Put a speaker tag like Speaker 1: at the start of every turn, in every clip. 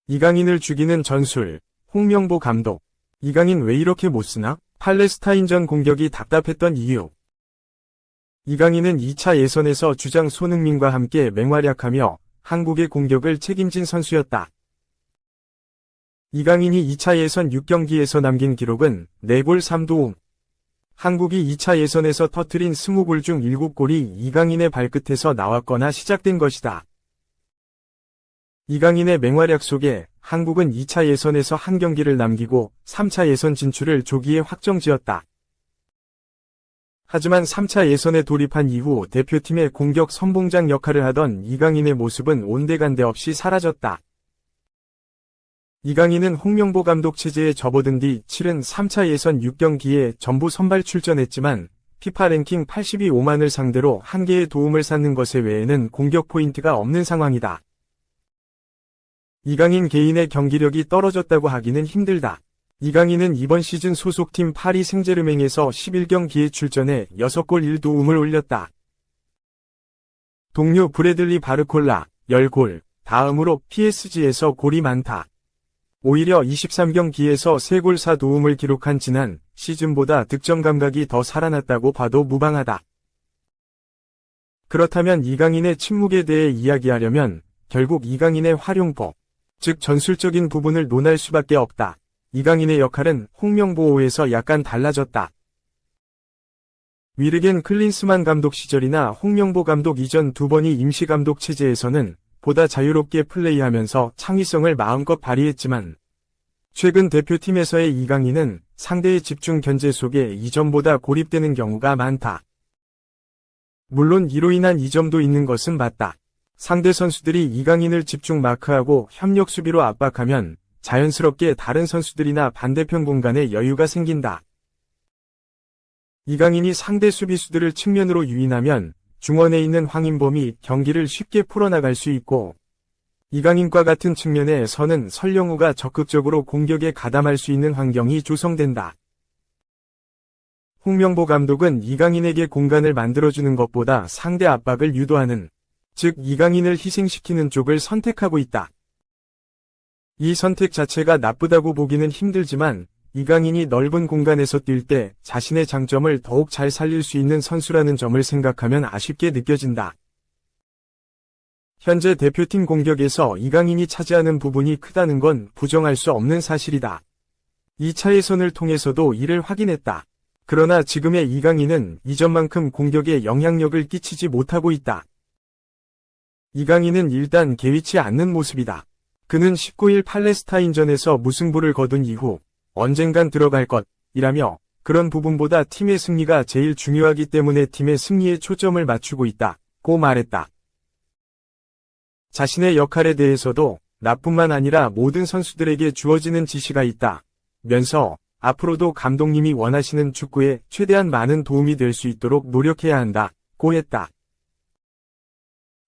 Speaker 1: 이강인을 죽이는 전술, 홍명보 감독. 이강인 왜 이렇게 못쓰나? 팔레스타인전 공격이 답답했던 이유. 이강인은 2차 예선에서 주장 손흥민과 함께 맹활약하며 한국의 공격을 책임진 선수였다. 이강인이 2차 예선 6경기에서 남긴 기록은 4골 3도움. 한국이 2차 예선에서 터뜨린 20골 중 7골이 이강인의 발끝에서 나왔거나 시작된 것이다. 이강인의 맹활약 속에 한국은 2차 예선에서 한 경기를 남기고 3차 예선 진출을 조기에 확정지었다. 하지만 3차 예선에 돌입한 이후 대표팀의 공격 선봉장 역할을 하던 이강인의 모습은 온데간데 없이 사라졌다. 이강인은 홍명보 감독 체제에 접어든 뒤 치른 3차 예선 6경기에 전부 선발 출전했지만 피파 랭킹 82오만을 상대로 한 개의 도움을 쌓는 것에 외에는 공격 포인트가 없는 상황이다. 이강인 개인의 경기력이 떨어졌다고 하기는 힘들다. 이강인은 이번 시즌 소속팀 파리 생제르맹에서 11경기에 출전해 6골 1도움을 올렸다. 동료 브래들리 바르콜라 10골, 다음으로 PSG에서 골이 많다. 오히려 23경기에서 3골 4도움을 기록한 지난 시즌보다 득점 감각이 더 살아났다고 봐도 무방하다. 그렇다면 이강인의 침묵에 대해 이야기하려면 결국 이강인의 활용법, 즉 전술적인 부분을 논할 수밖에 없다. 이강인의 역할은 홍명보호에서 약간 달라졌다. 위르겐 클린스만 감독 시절이나 홍명보 감독 이전 2번이 임시감독 체제에서는 보다 자유롭게 플레이하면서 창의성을 마음껏 발휘했지만 최근 대표팀에서의 이강인은 상대의 집중 견제 속에 이전보다 고립되는 경우가 많다. 물론 이로 인한 이점도 있는 것은 맞다. 상대 선수들이 이강인을 집중 마크하고 협력 수비로 압박하면 자연스럽게 다른 선수들이나 반대편 공간에 여유가 생긴다. 이강인이 상대 수비수들을 측면으로 유인하면 중원에 있는 황인범이 경기를 쉽게 풀어나갈 수 있고 이강인과 같은 측면에 서는 설령우가 적극적으로 공격에 가담할 수 있는 환경이 조성된다. 홍명보 감독은 이강인에게 공간을 만들어주는 것보다 상대 압박을 유도하는, 즉 이강인을 희생시키는 쪽을 선택하고 있다. 이 선택 자체가 나쁘다고 보기는 힘들지만 이강인이 넓은 공간에서 뛸 때 자신의 장점을 더욱 잘 살릴 수 있는 선수라는 점을 생각하면 아쉽게 느껴진다. 현재 대표팀 공격에서 이강인이 차지하는 부분이 크다는 건 부정할 수 없는 사실이다. 2차 예선을 통해서도 이를 확인했다. 그러나 지금의 이강인은 이전만큼 공격에 영향력을 끼치지 못하고 있다. 이강인은 일단 개의치 않는 모습이다. 그는 19일 팔레스타인전에서 무승부를 거둔 이후 언젠간 들어갈 것이라며 그런 부분보다 팀의 승리가 제일 중요하기 때문에 팀의 승리에 초점을 맞추고 있다고 말했다. 자신의 역할에 대해서도 나뿐만 아니라 모든 선수들에게 주어지는 지시가 있다면서 앞으로도 감독님이 원하시는 축구에 최대한 많은 도움이 될 수 있도록 노력해야 한다고 했다.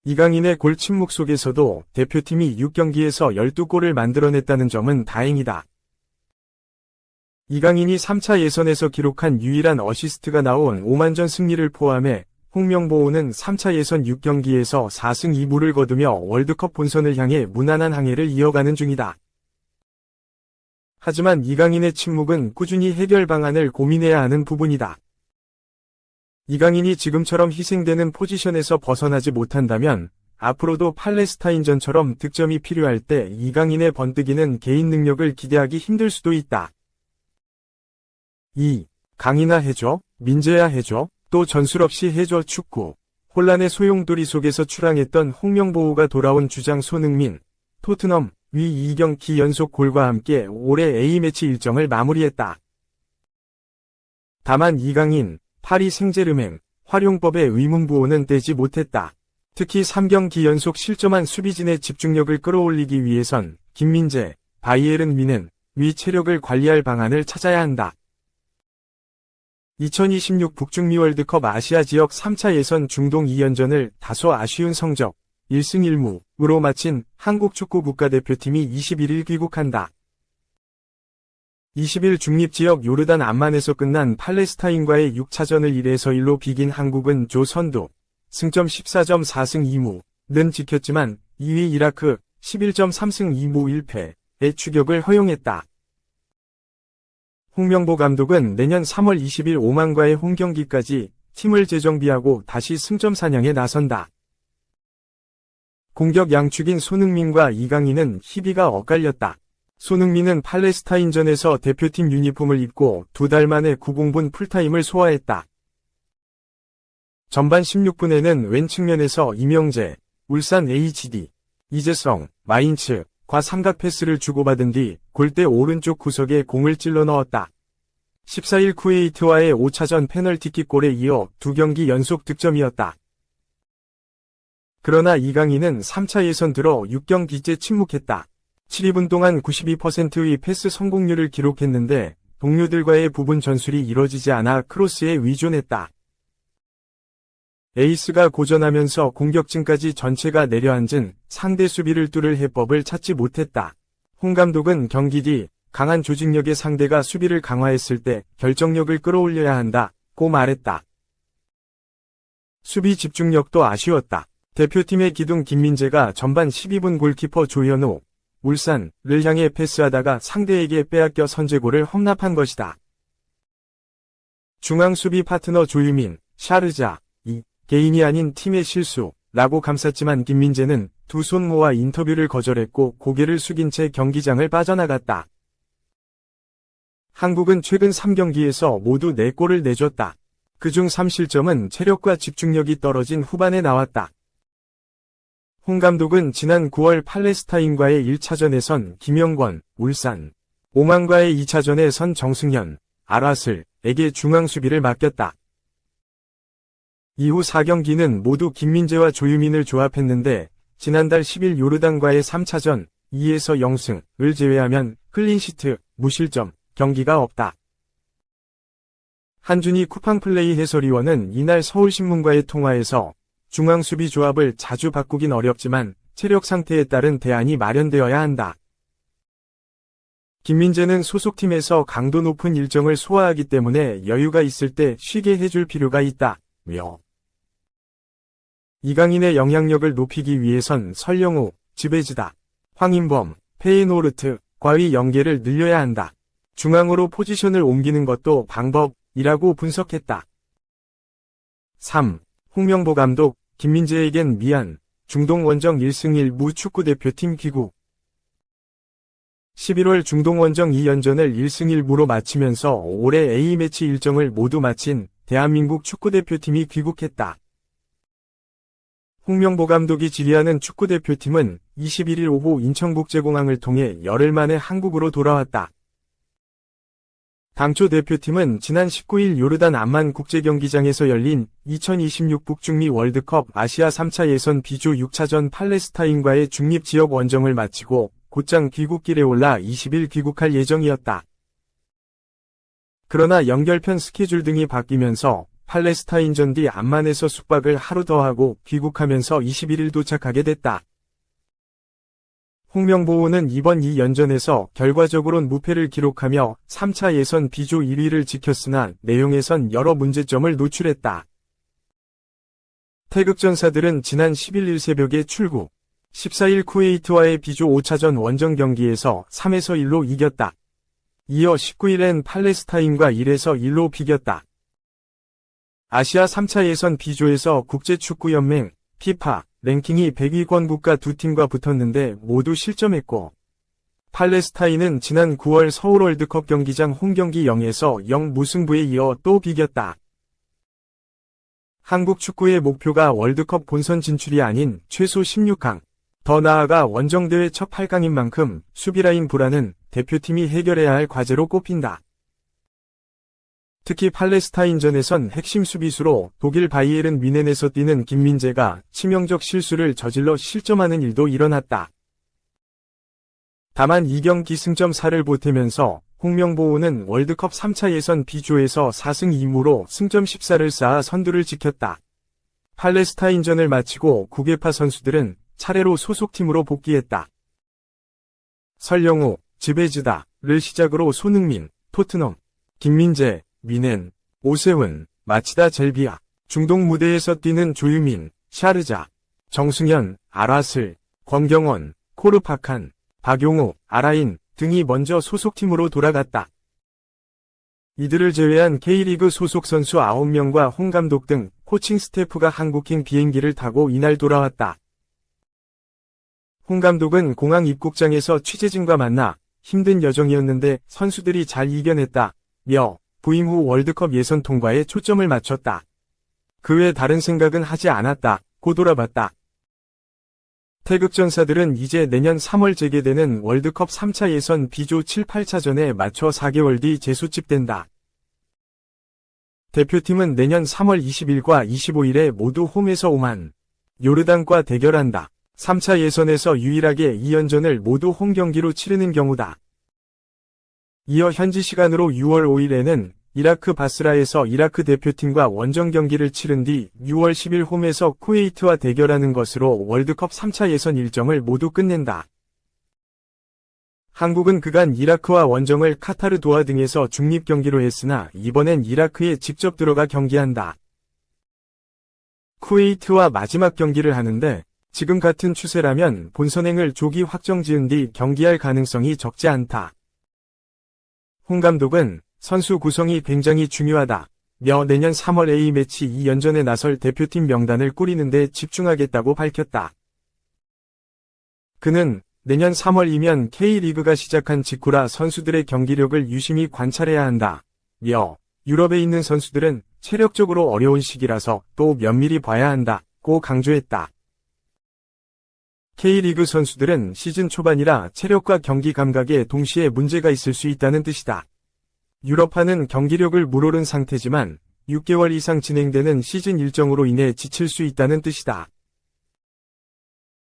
Speaker 1: 이강인의 골 침묵 속에서도 대표팀이 6경기에서 12골을 만들어냈다는 점은 다행이다. 이강인이 3차 예선에서 기록한 유일한 어시스트가 나온 오만전 승리를 포함해 홍명보호는 3차 예선 6경기에서 4승 2무를 거두며 월드컵 본선을 향해 무난한 항해를 이어가는 중이다. 하지만 이강인의 침묵은 꾸준히 해결 방안을 고민해야 하는 부분이다. 이강인이 지금처럼 희생되는 포지션에서 벗어나지 못한다면 앞으로도 팔레스타인전처럼 득점이 필요할 때 이강인의 번뜩이는 개인 능력을 기대하기 힘들 수도 있다. 2. 강인아 해줘, 민재야 해줘, 또 전술 없이 해줘 축구. 혼란의 소용돌이 속에서 출항했던 홍명보호가 돌아온 주장 손흥민, 토트넘 위 2경기 연속 골과 함께 올해 A매치 일정을 마무리했다. 다만 이강인, 파리 생제르맹, 활용법의 의문부호는 떼지 못했다. 특히 3경기 연속 실점한 수비진의 집중력을 끌어올리기 위해선 김민재, 바이에른 미넨, 위 체력을 관리할 방안을 찾아야 한다. 2026 북중미 월드컵 아시아 지역 3차 예선 중동 2연전을 다소 아쉬운 성적 1승 1무로 마친 한국 축구 국가대표팀이 21일 귀국한다. 20일 중립지역 요르단 암만에서 끝난 팔레스타인과의 6차전을 1에서 1로 비긴 한국은 조 선두, 승점 14점 4승 2무는 지켰지만 2위 이라크, 11.3승 2무 1패의 추격을 허용했다. 홍명보 감독은 내년 3월 20일 오만과의 홈경기까지 팀을 재정비하고 다시 승점 사냥에 나선다. 공격 양축인 손흥민과 이강인은 희비가 엇갈렸다. 손흥민은 팔레스타인전에서 대표팀 유니폼을 입고 2달 만에 90분 풀타임을 소화했다. 전반 16분에는 왼 측면에서 이명재, 울산 HD, 이재성, 마인츠과 삼각 패스를 주고받은 뒤 골대 오른쪽 구석에 공을 찔러 넣었다. 14일 쿠웨이트와의 5차전 페널티킥골에 이어 2경기 연속 득점이었다. 그러나 이강인은 3차 예선 들어 6경기째 침묵했다. 7분 동안 92%의 패스 성공률을 기록했는데 동료들과의 부분 전술이 이뤄지지 않아 크로스에 의존했다. 에이스가 고전하면서 공격진까지 전체가 내려앉은 상대 수비를 뚫을 해법을 찾지 못했다. 홍 감독은 경기 뒤 강한 조직력의 상대가 수비를 강화했을 때 결정력을 끌어올려야 한다고 말했다. 수비 집중력도 아쉬웠다. 대표팀의 기둥 김민재가 전반 12분 골키퍼 조현우, 울산을 향해 패스하다가 상대에게 빼앗겨 선제골을 험납한 것이다. 중앙 수비 파트너 조유민, 샤르자, 개인이 아닌 팀의 실수라고 감쌌지만 김민재는 두 손 모아 인터뷰를 거절했고 고개를 숙인 채 경기장을 빠져나갔다. 한국은 최근 3경기에서 모두 4골을 내줬다. 그중 3실점은 체력과 집중력이 떨어진 후반에 나왔다. 홍 감독은 지난 9월 팔레스타인과의 1차전에선 김영권, 울산, 오만과의 2차전에 선 정승현, 알아슬에게 중앙 수비를 맡겼다. 이후 4경기는 모두 김민재와 조유민을 조합했는데 지난달 10일 요르단과의 3차전 2에서 0승을 제외하면 클린시트, 무실점, 경기가 없다. 한준희 쿠팡플레이 해설위원은 이날 서울신문과의 통화에서 중앙 수비 조합을 자주 바꾸긴 어렵지만 체력 상태에 따른 대안이 마련되어야 한다. 김민재는 소속팀에서 강도 높은 일정을 소화하기 때문에 여유가 있을 때 쉬게 해줄 필요가 있다며 이강인의 영향력을 높이기 위해선 설영우, 지베즈다, 황인범, 페이노르트과의 연계를 늘려야 한다. 중앙으로 포지션을 옮기는 것도 방법이라고 분석했다. 3. 홍명보 감독, 김민재에겐 미안, 중동 원정 1승 1무 축구대표팀 귀국. 11월 중동 원정 2연전을 1승 1무로 마치면서 올해 A매치 일정을 모두 마친 대한민국 축구대표팀이 귀국했다. 홍명보 감독이 지휘하는 축구대표팀은 21일 오후 인천국제공항을 통해 열흘 만에 한국으로 돌아왔다. 당초 대표팀은 지난 19일 요르단 암만 국제경기장에서 열린 2026 북중미 월드컵 아시아 3차 예선 B조 6차전 팔레스타인과의 중립지역 원정을 마치고 곧장 귀국길에 올라 20일 귀국할 예정이었다. 그러나 연결편 스케줄 등이 바뀌면서 팔레스타인전 뒤 암만에서 숙박을 하루 더 하고 귀국하면서 21일 도착하게 됐다. 홍명보는 이번 2연전에서 결과적으론 무패를 기록하며 3차 예선 B조 1위를 지켰으나 내용에선 여러 문제점을 노출했다. 태극전사들은 지난 11일 새벽에 출국, 14일 쿠웨이트와의 B조 5차전 원정 경기에서 3에서 1로 이겼다. 이어 19일엔 팔레스타인과 1에서 1로 비겼다. 아시아 3차 예선 B조에서 국제축구연맹, 피파, 랭킹이 100위권 국가 두 팀과 붙었는데 모두 실점했고 팔레스타인은 지난 9월 서울 월드컵 경기장 홈경기 0에서 0 무승부에 이어 또 비겼다. 한국 축구의 목표가 월드컵 본선 진출이 아닌 최소 16강, 더 나아가 원정대회 첫 8강인 만큼 수비라인 불안은 대표팀이 해결해야 할 과제로 꼽힌다. 특히 팔레스타인전에선 핵심 수비수로 독일 바이에른 뮌헨에서 뛰는 김민재가 치명적 실수를 저질러 실점하는 일도 일어났다. 다만 2경기 승점 4를 보태면서 홍명보는 월드컵 3차 예선 B조에서 4승 2무로 승점 14를 쌓아 선두를 지켰다. 팔레스타인전을 마치고 국외파 선수들은 차례로 소속팀으로 복귀했다. 설영우, 지베즈다를 시작으로 손흥민, 토트넘, 김민재, 뮌헨, 오세훈, 마치다 젤비아, 중동 무대에서 뛰는 조유민, 샤르자, 정승현, 알아슬, 권경원, 코르파칸, 박용우, 아라인 등이 먼저 소속팀으로 돌아갔다. 이들을 제외한 K리그 소속 선수 9명과 홍 감독 등 코칭 스태프가 한국행 비행기를 타고 이날 돌아왔다. 홍 감독은 공항 입국장에서 취재진과 만나 힘든 여정이었는데 선수들이 잘 이겨냈다 며 부임 후 월드컵 예선 통과에 초점을 맞췄다. 그 외 다른 생각은 하지 않았다 고 돌아봤다. 태극전사들은 이제 내년 3월 재개되는 월드컵 3차 예선 B조 7, 8차전에 맞춰 4개월 뒤 재소집된다. 대표팀은 내년 3월 20일과 25일에 모두 홈에서 오만, 요르단과 대결한다. 3차 예선에서 유일하게 2연전을 모두 홈 경기로 치르는 경우다. 이어 현지 시간으로 6월 5일에는 이라크 바스라에서 이라크 대표팀과 원정 경기를 치른 뒤 6월 10일 홈에서 쿠웨이트와 대결하는 것으로 월드컵 3차 예선 일정을 모두 끝낸다. 한국은 그간 이라크와 원정을 카타르 도하 등에서 중립 경기로 했으나 이번엔 이라크에 직접 들어가 경기한다. 쿠웨이트와 마지막 경기를 하는데 지금 같은 추세라면 본선행을 조기 확정 지은 뒤 경기할 가능성이 적지 않다. 홍 감독은 선수 구성이 굉장히 중요하다 며 내년 3월 A매치 2연전에 나설 대표팀 명단을 꾸리는데 집중하겠다고 밝혔다. 그는 내년 3월이면 K리그가 시작한 직후라 선수들의 경기력을 유심히 관찰해야 한다 며 유럽에 있는 선수들은 체력적으로 어려운 시기라서 또 면밀히 봐야 한다고 강조했다. K리그 선수들은 시즌 초반이라 체력과 경기 감각에 동시에 문제가 있을 수 있다는 뜻이다. 유럽파는 경기력을 물오른 상태지만 6개월 이상 진행되는 시즌 일정으로 인해 지칠 수 있다는 뜻이다.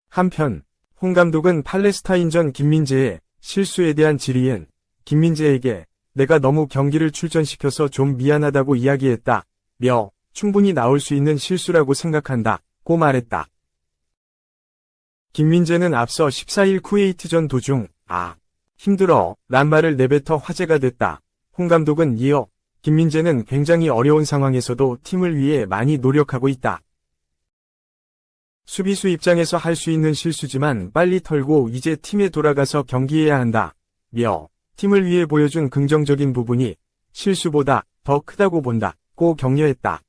Speaker 1: 한편 홍 감독은 팔레스타인전 김민재의 실수에 대한 질의엔 김민재에게 내가 너무 경기를 출전시켜서 좀 미안하다고 이야기했다 며 충분히 나올 수 있는 실수라고 생각한다고 말했다. 김민재는 앞서 14일 쿠웨이트전 도중 힘들어 란 말을 내뱉어 화제가 됐다. 홍 감독은 이어 김민재는 굉장히 어려운 상황에서도 팀을 위해 많이 노력하고 있다. 수비수 입장에서 할 수 있는 실수지만 빨리 털고 이제 팀에 돌아가서 경기해야 한다 며 팀을 위해 보여준 긍정적인 부분이 실수보다 더 크다고 본다고 격려했다.